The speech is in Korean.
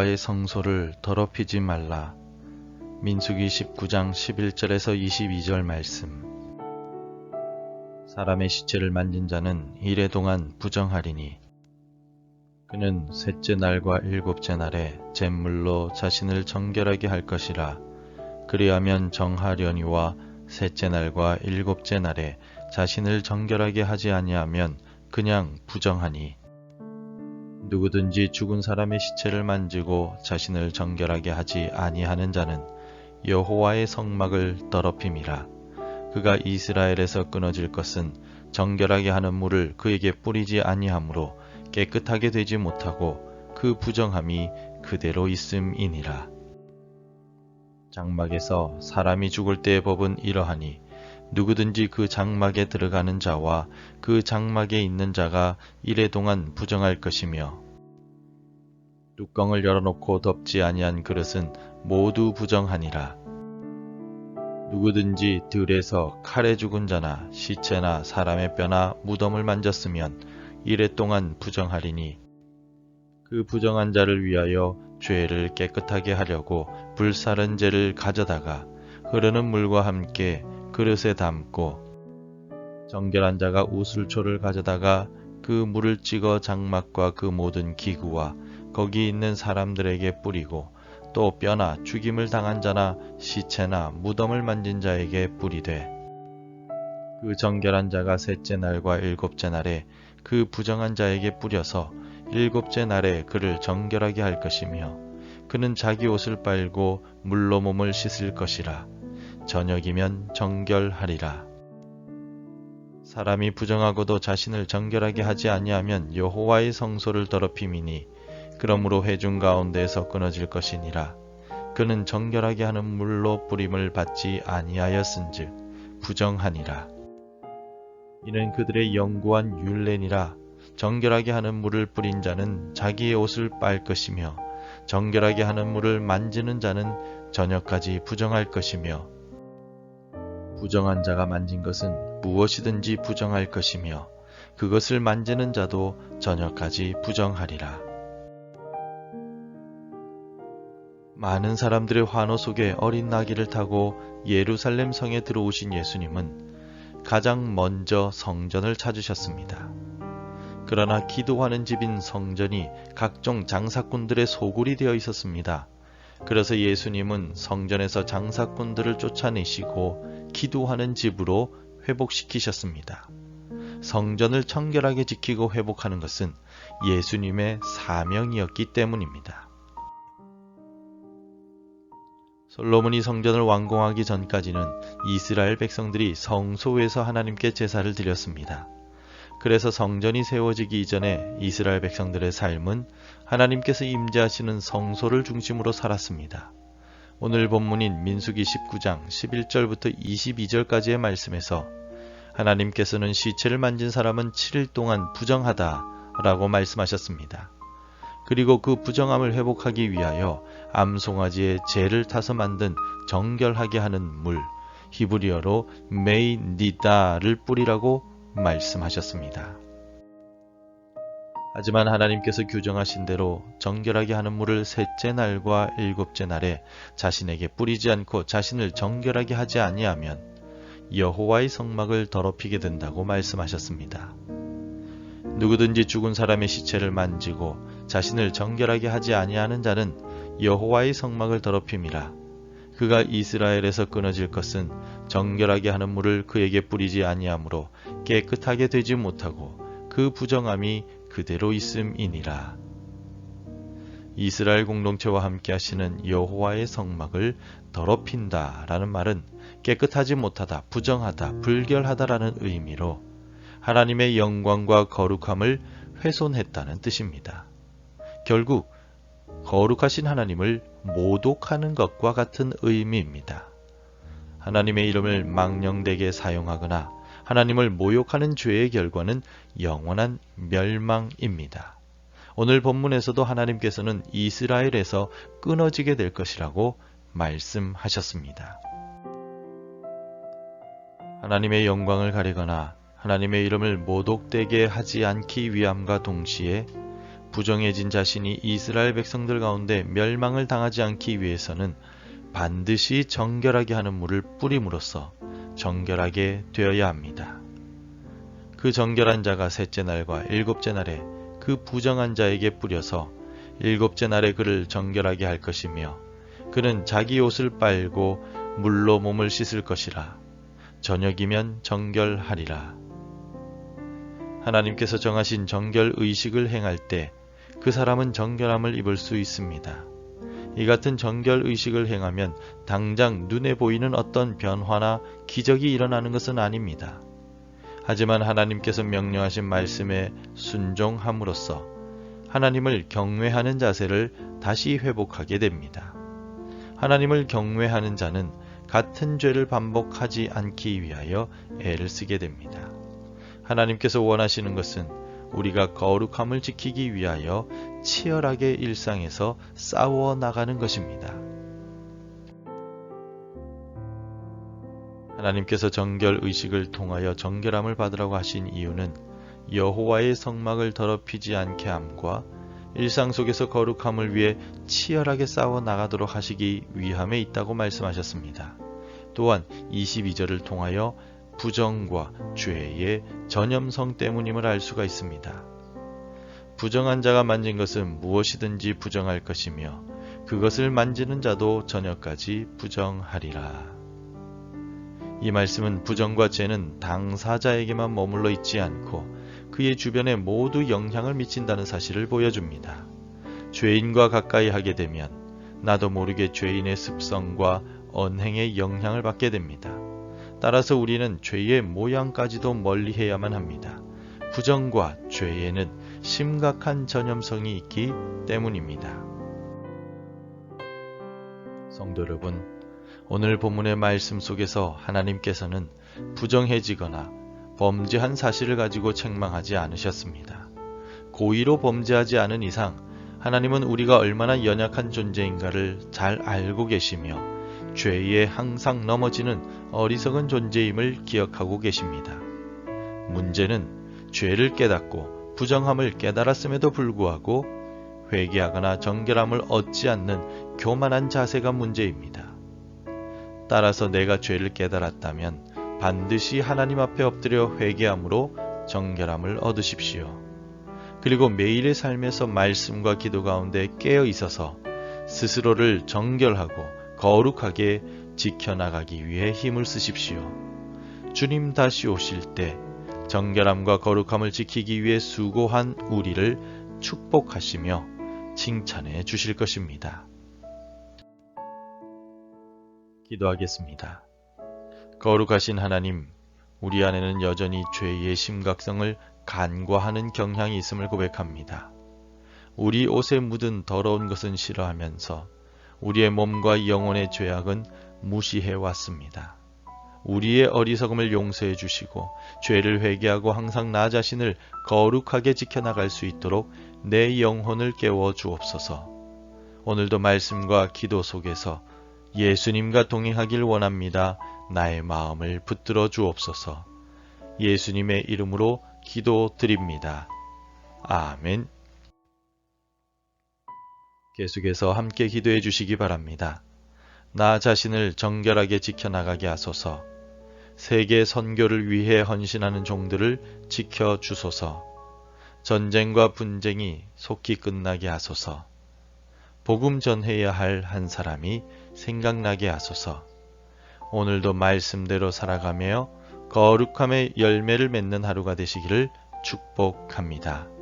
여호와의 성소를 더럽히지 말라. 민수기 19장 11절에서 22절 말씀. 사람의 시체를 만진 자는 이래 동안 부정하리니 그는 셋째 날과 일곱째 날에 잿물로 자신을 정결하게 할 것이라. 그리하면 정하려니와 셋째 날과 일곱째 날에 자신을 정결하게 하지 아니하면 그냥 부정하니. 누구든지 죽은 사람의 시체를 만지고 자신을 정결하게 하지 아니하는 자는 여호와의 성막을 더럽힘이라. 그가 이스라엘에서 끊어질 것은 정결하게 하는 물을 그에게 뿌리지 아니하므로 깨끗하게 되지 못하고 그 부정함이 그대로 있음이니라. 장막에서 사람이 죽을 때의 법은 이러하니 누구든지 그 장막에 들어가는 자와 그 장막에 있는 자가 이래 동안 부정할 것이며, 뚜껑을 열어놓고 덮지 아니한 그릇은 모두 부정하니라. 누구든지 들에서 칼에 죽은 자나 시체나 사람의 뼈나 무덤을 만졌으면 이래 동안 부정하리니, 그 부정한 자를 위하여 죄를 깨끗하게 하려고 불사른 재를 가져다가 흐르는 물과 함께 그릇에 담고, 정결한 자가 우슬초를 가져다가 그 물을 찍어 장막과 그 모든 기구와 거기 있는 사람들에게 뿌리고, 또 뼈나 죽임을 당한 자나 시체나 무덤을 만진 자에게 뿌리되, 그 정결한 자가 셋째 날과 일곱째 날에 그 부정한 자에게 뿌려서 일곱째 날에 그를 정결하게 할 것이며, 그는 자기 옷을 빨고 물로 몸을 씻을 것이라. 저녁이면 정결하리라. 사람이 부정하고도 자신을 정결하게 하지 아니하면 여호와의 성소를 더럽힘이니, 그러므로 회중 가운데에서 끊어질 것이니라. 그는 정결하게 하는 물로 뿌림을 받지 아니하였은즉 부정하니라. 이는 그들의 영구한 율례니라. 정결하게 하는 물을 뿌린 자는 자기의 옷을 빨 것이며, 정결하게 하는 물을 만지는 자는 저녁까지 부정할 것이며, 부정한 자가 만진 것은 무엇이든지 부정할 것이며, 그것을 만지는 자도 저녁까지 부정하리라. 많은 사람들의 환호 속에 어린 나귀를 타고 예루살렘 성에 들어오신 예수님은 가장 먼저 성전을 찾으셨습니다. 그러나 기도하는 집인 성전이 각종 장사꾼들의 소굴이 되어 있었습니다. 그래서 예수님은 성전에서 장사꾼들을 쫓아내시고 기도하는 집으로 회복시키셨습니다. 성전을 청결하게 지키고 회복하는 것은 예수님의 사명이었기 때문입니다. 솔로몬이 성전을 완공하기 전까지는 이스라엘 백성들이 성소에서 하나님께 제사를 드렸습니다. 그래서 성전이 세워지기 이전에 이스라엘 백성들의 삶은 하나님께서 임재하시는 성소를 중심으로 살았습니다. 오늘 본문인 민수기 19장 11절부터 22절까지의 말씀에서 하나님께서는 시체를 만진 사람은 7일 동안 부정하다 라고 말씀하셨습니다. 그리고 그 부정함을 회복하기 위하여 암송아지의 재를 타서 만든 정결하게 하는 물, 히브리어로 메이 니다를 뿌리라고 말씀하셨습니다. 하지만 하나님께서 규정하신 대로 정결하게 하는 물을 셋째 날과 일곱째 날에 자신에게 뿌리지 않고 자신을 정결하게 하지 아니하면 여호와의 성막을 더럽히게 된다고 말씀하셨습니다. 누구든지 죽은 사람의 시체를 만지고 자신을 정결하게 하지 아니하는 자는 여호와의 성막을 더럽힘이라. 그가 이스라엘에서 끊어질 것은 정결하게 하는 물을 그에게 뿌리지 아니하므로 깨끗하게 되지 못하고 그 부정함이 그대로 있음이니라. 이스라엘 공동체와 함께 하시는 여호와의 성막을 더럽힌다 라는 말은 깨끗하지 못하다, 부정하다, 불결하다라는 의미로 하나님의 영광과 거룩함을 훼손했다는 뜻입니다. 결국 거룩하신 하나님을 모독하는 것과 같은 의미입니다. 하나님의 이름을 망령되게 사용하거나 하나님을 모욕하는 죄의 결과는 영원한 멸망입니다. 오늘 본문에서도 하나님께서는 이스라엘에서 끊어지게 될 것이라고 말씀하셨습니다. 하나님의 영광을 가리거나 하나님의 이름을 모독되게 하지 않기 위함과 동시에 부정해진 자신이 이스라엘 백성들 가운데 멸망을 당하지 않기 위해서는 반드시 정결하게 하는 물을 뿌림으로써 정결하게 되어야 합니다. 그 정결한 자가 셋째 날과 일곱째 날에 그 부정한 자에게 뿌려서 일곱째 날에 그를 정결하게 할 것이며 그는 자기 옷을 빨고 물로 몸을 씻을 것이라. 저녁이면 정결하리라. 하나님께서 정하신 정결 의식을 행할 때 그 사람은 정결함을 입을 수 있습니다. 이 같은 정결 의식을 행하면 당장 눈에 보이는 어떤 변화나 기적이 일어나는 것은 아닙니다. 하지만 하나님께서 명령하신 말씀에 순종함으로써 하나님을 경외하는 자세를 다시 회복하게 됩니다. 하나님을 경외하는 자는 같은 죄를 반복하지 않기 위하여 애를 쓰게 됩니다. 하나님께서 원하시는 것은 우리가 거룩함을 지키기 위하여 치열하게 일상에서 싸워 나가는 것입니다. 하나님께서 정결 의식을 통하여 정결함을 받으라고 하신 이유는 여호와의 성막을 더럽히지 않게 함과 일상 속에서 거룩함을 위해 치열하게 싸워 나가도록 하시기 위함에 있다고 말씀하셨습니다. 또한 22절을 통하여 부정과 죄의 전염성 때문임을 알 수가 있습니다. 부정한 자가 만진 것은 무엇이든지 부정할 것이며 그것을 만지는 자도 저녁까지 부정하리라. 이 말씀은 부정과 죄는 당사자에게만 머물러 있지 않고 그의 주변에 모두 영향을 미친다는 사실을 보여줍니다. 죄인과 가까이 하게 되면 나도 모르게 죄인의 습성과 언행에 영향을 받게 됩니다. 따라서 우리는 죄의 모양까지도 멀리해야만 합니다. 부정과 죄에는 심각한 전염성이 있기 때문입니다. 성도 여러분, 오늘 본문의 말씀 속에서 하나님께서는 부정해지거나 범죄한 사실을 가지고 책망하지 않으셨습니다. 고의로 범죄하지 않은 이상 하나님은 우리가 얼마나 연약한 존재인가를 잘 알고 계시며 죄에 항상 넘어지는 어리석은 존재임을 기억하고 계십니다. 문제는 죄를 깨닫고 부정함을 깨달았음에도 불구하고 회개하거나 정결함을 얻지 않는 교만한 자세가 문제입니다. 따라서 내가 죄를 깨달았다면 반드시 하나님 앞에 엎드려 회개함으로 정결함을 얻으십시오. 그리고 매일의 삶에서 말씀과 기도 가운데 깨어 있어서 스스로를 정결하고 거룩하게 지켜나가기 위해 힘을 쓰십시오. 주님 다시 오실 때 정결함과 거룩함을 지키기 위해 수고한 우리를 축복하시며 칭찬해 주실 것입니다. 기도하겠습니다. 거룩하신 하나님, 우리 안에는 여전히 죄의 심각성을 간과하는 경향이 있음을 고백합니다. 우리 옷에 묻은 더러운 것은 싫어하면서 우리의 몸과 영혼의 죄악은 무시해 왔습니다. 우리의 어리석음을 용서해 주시고 죄를 회개하고 항상 나 자신을 거룩하게 지켜나갈 수 있도록 내 영혼을 깨워 주옵소서. 오늘도 말씀과 기도 속에서 예수님과 동행하길 원합니다. 나의 마음을 붙들어 주옵소서. 예수님의 이름으로 기도드립니다. 아멘. 계속해서 함께 기도해 주시기 바랍니다. 나 자신을 정결하게 지켜나가게 하소서. 세계 선교를 위해 헌신하는 종들을 지켜주소서. 전쟁과 분쟁이 속히 끝나게 하소서. 복음 전해야 할 한 사람이 생각나게 하소서. 오늘도 말씀대로 살아가며 거룩함의 열매를 맺는 하루가 되시기를 축복합니다.